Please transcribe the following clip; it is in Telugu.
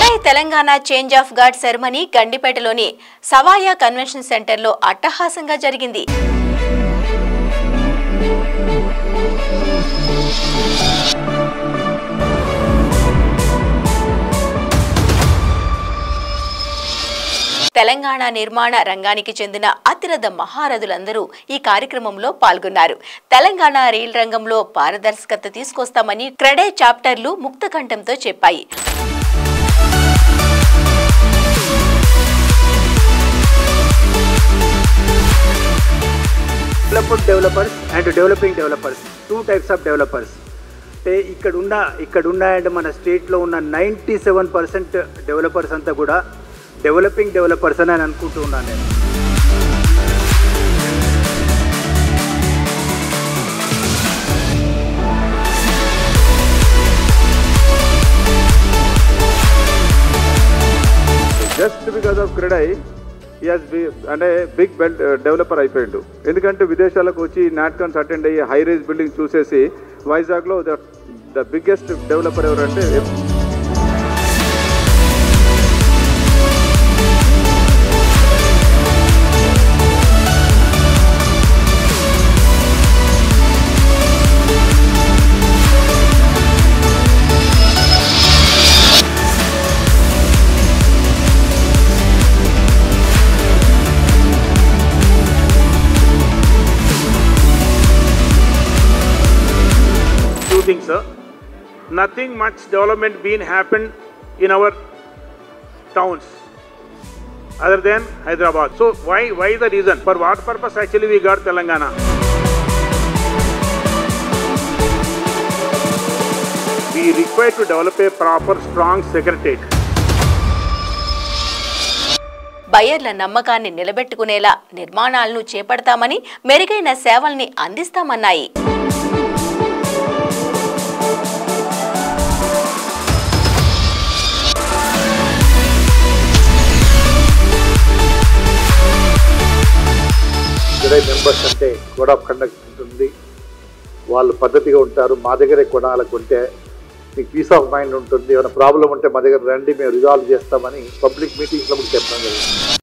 CREDAI Telangana change of guard ceremony గండిపేటలోని సవాయా కన్వెన్షన్ సెంటర్లో అట్టహాసంగా జరిగింది. తెలంగాణ నిర్మాణ రంగానికి చెందిన అతిరథ మహారథులందరూ ఈ కార్యక్రమంలో పాల్గొన్నారు. తెలంగాణ రైల్ రంగంలో పారదర్శకత తీసుకొస్తామని క్రెడై చాప్టర్లు ముక్తకంఠంతో చెప్పాయి. Developers and developing developers, 2 types of developers. అంటే ఇక్కడున్న అండ్ మన స్టేట్లో ఉన్న 97% డెవలపర్స్ అంతా కూడా డెవలపింగ్ డెవలపర్స్ అని అనుకుంటూ ఉన్నాను నేను. జస్ట్ బికాస్ ఆఫ్ క్రెడై అంటే బిగ్ డెవలపర్ అయిపోయిండు. ఎందుకంటే విదేశాలకు వచ్చి నాట్కాన్స్ అటెండ్ అయ్యి హై రైజ్ బిల్డింగ్ చూసేసి వైజాగ్లో ద బిగ్గెస్ట్ డెవలపర్ ఎవరంటే sir. Nothing much development been happened in our towns other than Hyderabad. So why the reason? For what purpose actually we got Telangana? We require to develop a proper strong secretariat. బయర్ల నమ్మకాన్ని నిలబెట్టుకునేలా నిర్మాణాలను చేపడతామని, మెరుగైన సేవల్ని అందిస్తామన్నాయి. క్రెడై మెంబర్స్ అంటే కోడ్ ఆఫ్ కండక్ట్ ఉంటుంది, వాళ్ళు పద్ధతిగా ఉంటారు. మా దగ్గరే కొనాలనుకుంటే మీకు పీస్ ఆఫ్ మైండ్ ఉంటుంది. ఏమైనా ప్రాబ్లం ఉంటే మా దగ్గర రండి, మేము రిజాల్వ్ చేస్తామని పబ్లిక్ మీటింగ్స్లో కూడా చెప్పడం జరిగింది.